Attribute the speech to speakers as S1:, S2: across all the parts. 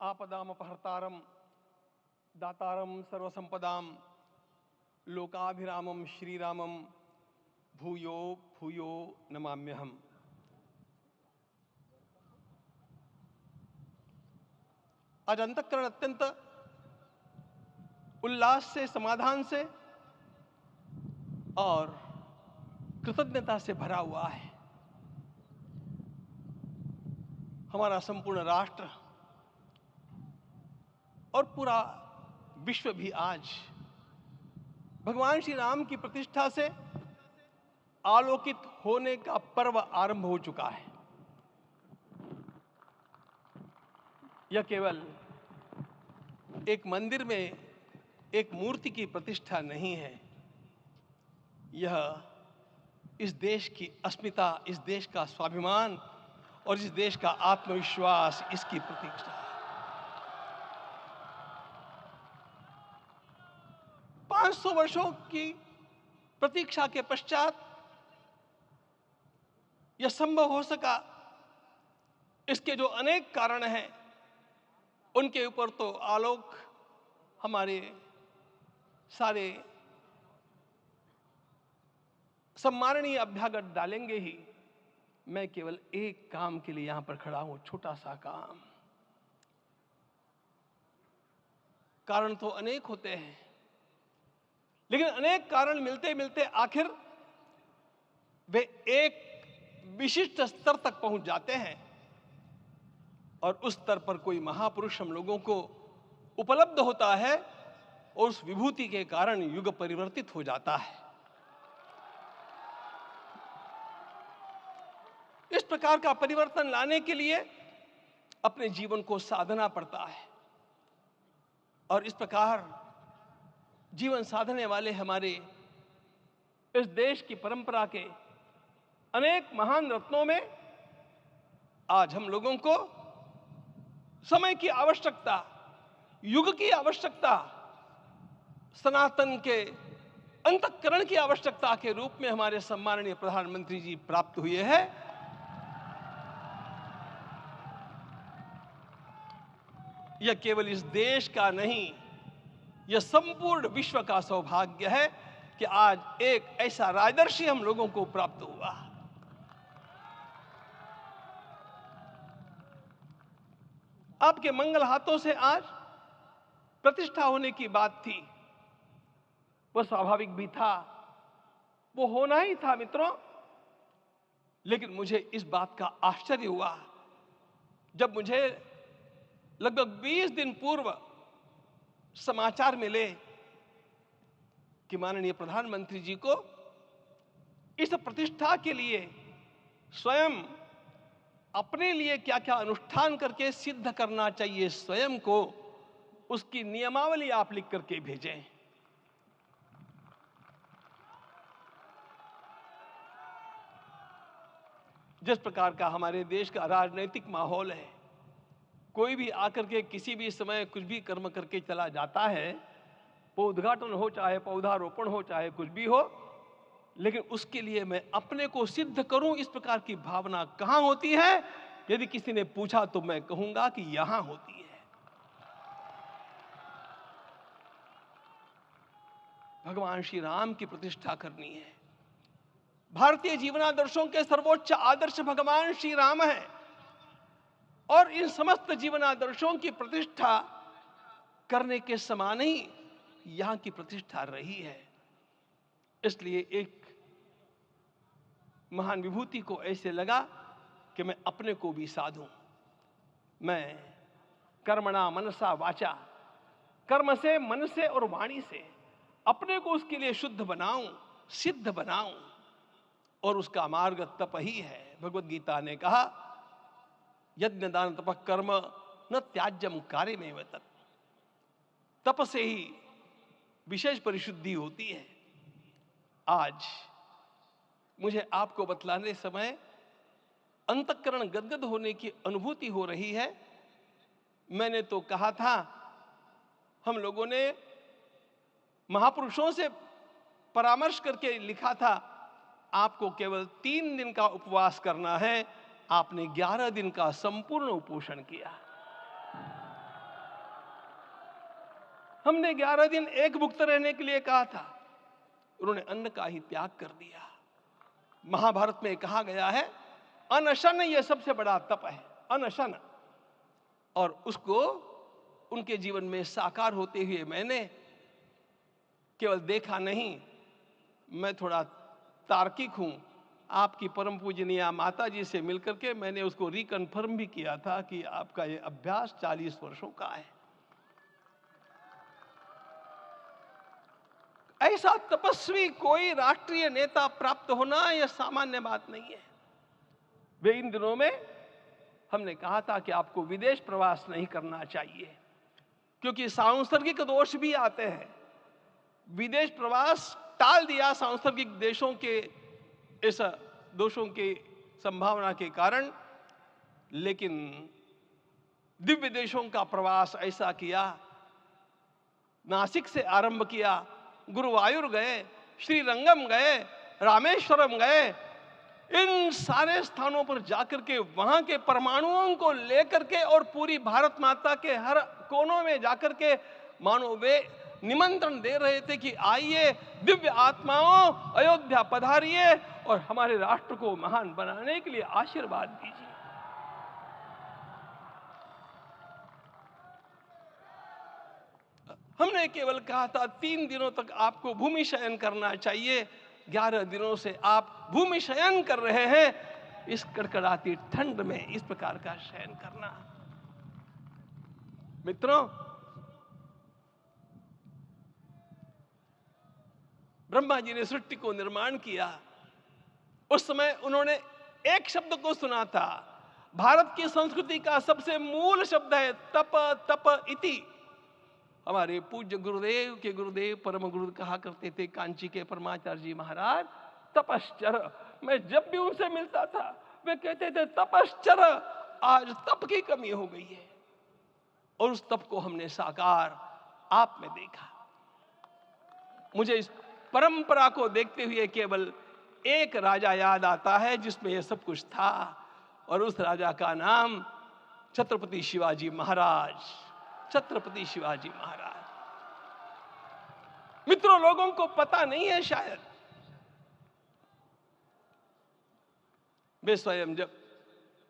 S1: आपदामपहर्तारं दातारं सर्वसंपदां लोकाभिरामं श्रीरामं भूयो भूयो नमाम्यहम्। आज अंतःकरण अत्यंत उल्लास से, समाधान से और कृतज्ञता से भरा हुआ है। हमारा संपूर्ण राष्ट्र और पूरा विश्व भी आज भगवान श्री राम की प्रतिष्ठा से आलोकित होने का पर्व आरंभ हो चुका है। यह केवल एक मंदिर में एक मूर्ति की प्रतिष्ठा नहीं है, यह इस देश की अस्मिता, इस देश का स्वाभिमान और इस देश का आत्मविश्वास, इसकी प्रतीक्षा है। 500 वर्षों की प्रतीक्षा के पश्चात यह संभव हो सका। इसके जो अनेक कारण हैं, उनके ऊपर तो आलोक हमारे सारे सम्माननीय अभ्यागत डालेंगे ही। मैं केवल एक काम के लिए यहां पर खड़ा हूं, छोटा सा काम। कारण तो अनेक होते हैं, लेकिन अनेक कारण मिलते मिलते आखिर वे एक विशिष्ट स्तर तक पहुंच जाते हैं और उस स्तर पर कोई महापुरुष हम लोगों को उपलब्ध होता है और उस विभूति के कारण युग परिवर्तित हो जाता है। इस प्रकार का परिवर्तन लाने के लिए अपने जीवन को साधना पड़ता है और इस प्रकार जीवन साधने वाले हमारे इस देश की परंपरा के अनेक महान रत्नों में आज हम लोगों को समय की आवश्यकता, युग की आवश्यकता, सनातन के अंतःकरण की आवश्यकता के रूप में हमारे सम्माननीय प्रधानमंत्री जी प्राप्त हुए हैं। यह केवल इस देश का नहीं, यह संपूर्ण विश्व का सौभाग्य है कि आज एक ऐसा राजदर्शी हम लोगों को प्राप्त हुआ। आपके मंगल हाथों से आज प्रतिष्ठा होने की बात थी, वह स्वाभाविक भी था, वो होना ही था मित्रों। लेकिन मुझे इस बात का आश्चर्य हुआ जब मुझे लगभग 20 दिन पूर्व समाचार मिले कि माननीय प्रधानमंत्री जी को इस प्रतिष्ठा के लिए स्वयं अपने लिए क्या क्या अनुष्ठान करके सिद्ध करना चाहिए, स्वयं को उसकी नियमावली आप लिख करके भेजें। जिस प्रकार का हमारे देश का राजनीतिक माहौल है, कोई भी आकर के किसी भी समय कुछ भी कर्म करके चला जाता है, वो उद्घाटन हो, चाहे पौधारोपण हो, चाहे कुछ भी हो, लेकिन उसके लिए मैं अपने को सिद्ध करूं, इस प्रकार की भावना कहां होती है? यदि किसी ने पूछा तो मैं कहूंगा कि यहां होती है। भगवान श्री राम की प्रतिष्ठा करनी है। भारतीय जीवनादर्शों के सर्वोच्च आदर्श भगवान श्री राम है और इन समस्त जीवनादर्शों की प्रतिष्ठा करने के समान ही यहां की प्रतिष्ठा रही है। इसलिए एक महान विभूति को ऐसे लगा कि मैं अपने को भी साधूं। मैं कर्मणा मनसा वाचा, कर्म से, मन से और वाणी से अपने को उसके लिए शुद्ध बनाऊं, सिद्ध बनाऊं, और उसका मार्ग तप ही है। भगवद गीता ने कहा, यज्ञ दान तप कर्म न त्याज्यम कार्यमेव तत्। तप से ही विशेष परिशुद्धि होती है। आज मुझे आपको बतलाने समय अंतःकरण गदगद होने की अनुभूति हो रही है। मैंने तो कहा था, हम लोगों ने महापुरुषों से परामर्श करके लिखा था, आपको केवल 3 दिन का उपवास करना है। आपने 11 दिन का संपूर्ण उपोषण किया। हमने 11 दिन एक भुक्त रहने के लिए कहा था, उन्होंने अन्न का ही त्याग कर दिया। महाभारत में कहा गया है अनशन ये सबसे बड़ा तप है, अनशन। और उसको उनके जीवन में साकार होते हुए मैंने केवल देखा नहीं, मैं थोड़ा तार्किक हूं। आपकी परम पूजनीय माता जी से मिलकर के मैंने उसको रिकन्फर्म भी किया था कि आपका ये अभ्यास 40 वर्षों का है। ऐसा तपस्वी कोई राष्ट्रीय नेता प्राप्त होना यह सामान्य बात नहीं है। वे इन दिनों में हमने कहा था कि आपको विदेश प्रवास नहीं करना चाहिए, क्योंकि सांसर्गिक दोष भी आते हैं। विदेश प्रवास टाल दिया सांसर्गिक देशों के इस दोषों की संभावना के कारण, लेकिन दिव्य देशों का प्रवास ऐसा किया। नासिक से आरंभ किया, गुरुवायूर गए, श्रीरंगम गए, रामेश्वरम गए। इन सारे स्थानों पर जाकर के वहां के परमाणुओं को लेकर के और पूरी भारत माता के हर कोनों में जाकर के मानो वे निमंत्रण दे रहे थे कि आइए दिव्य आत्माओं, अयोध्या पधारिए और हमारे राष्ट्र को महान बनाने के लिए आशीर्वाद दीजिए। हमने केवल कहा था 3 दिनों तक आपको भूमि शयन करना चाहिए। 11 दिनों से आप भूमि शयन कर रहे हैं। इस कड़कड़ाती ठंड में इस प्रकार का शयन करना, मित्रों, ब्रह्मा जी ने सृष्टि को निर्माण किया। उस समय उन्होंने एक शब्द को सुना था। भारत की संस्कृति का सबसे मूल शब्द है तप, तप इति। हमारे पूज्य गुरुदेव के गुरुदेव परम गुरु कहा करते थे, कांची के परमाचार्य जी महाराज, तपश्चर। मैं जब भी उनसे मिलता था वे कहते थे तपश्चर। आज तप की कमी हो गई है और उस तप को हमने साकार आप में देखा। मुझे इस परंपरा को देखते हुए केवल एक राजा याद आता है जिसमें यह सब कुछ था, और उस राजा का नाम छत्रपति शिवाजी महाराज। छत्रपति शिवाजी महाराज। मित्रों, लोगों को पता नहीं है शायद, वे स्वयं जब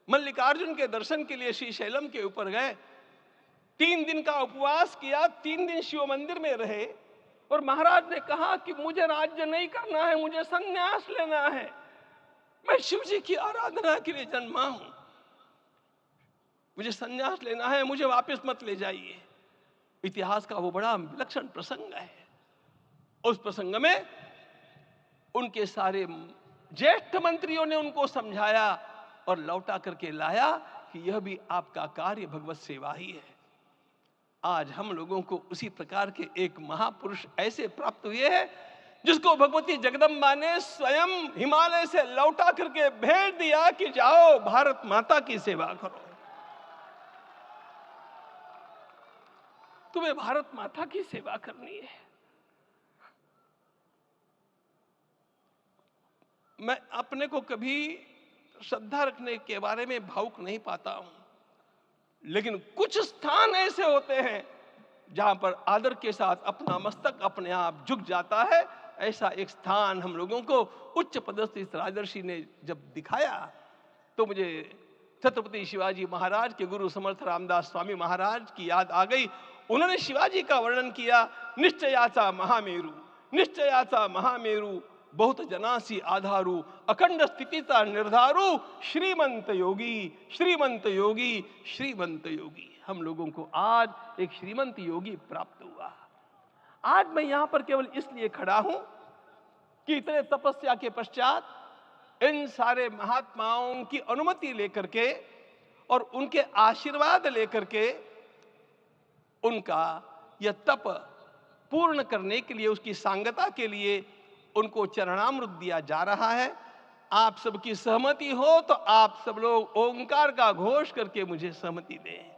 S1: मल्लिकार्जुन के दर्शन के लिए श्री शैलम के ऊपर गए, 3 दिन का उपवास किया, 3 दिन शिव मंदिर में रहे, और महाराज ने कहा कि मुझे राज्य नहीं करना है, मुझे संन्यास लेना है, मैं शिव जी की आराधना के लिए जन्मा हूं, मुझे संन्यास लेना है, मुझे वापस मत ले जाइए। इतिहास का वो बड़ा विलक्षण प्रसंग है। उस प्रसंग में उनके सारे ज्येष्ठ मंत्रियों ने उनको समझाया और लौटा करके लाया कि यह भी आपका कार्य भगवत सेवा ही है। आज हम लोगों को उसी प्रकार के एक महापुरुष ऐसे प्राप्त हुए हैं जिसको भगवती जगदम्बा ने स्वयं हिमालय से लौटा करके भेज दिया कि जाओ भारत माता की सेवा करो। तुम्हें भारत माता की सेवा करनी है। मैं अपने को कभी श्रद्धा रखने के बारे में भावुक नहीं पाता हूं, लेकिन कुछ स्थान ऐसे होते हैं जहां पर आदर के साथ अपना मस्तक अपने आप झुक जाता है। ऐसा एक स्थान हम लोगों को उच्च पदस्थ इस राजर्षि ने जब दिखाया तो मुझे छत्रपति शिवाजी महाराज के गुरु समर्थ रामदास स्वामी महाराज की याद आ गई। उन्होंने शिवाजी का वर्णन किया, निश्चयाचा महामेरु, निश्चयाचा महामेरु, बहुत जनासी आधारू, अखंड स्थितिता निर्धारू, श्रीमंत योगी, श्रीमंत योगी, श्रीमंत योगी। हम लोगों को आज एक श्रीमंत योगी प्राप्त हुआ। आज मैं यहां पर केवल इसलिए खड़ा हूं कि इतने तपस्या के पश्चात इन सारे महात्माओं की अनुमति लेकर के और उनके आशीर्वाद लेकर के उनका यह तप पूर्ण करने के लिए, उसकी सांगता के लिए उनको चरणामृत दिया जा रहा है। आप सबकी सहमति हो तो आप सब लोग ओंकार का घोष करके मुझे सहमति दें।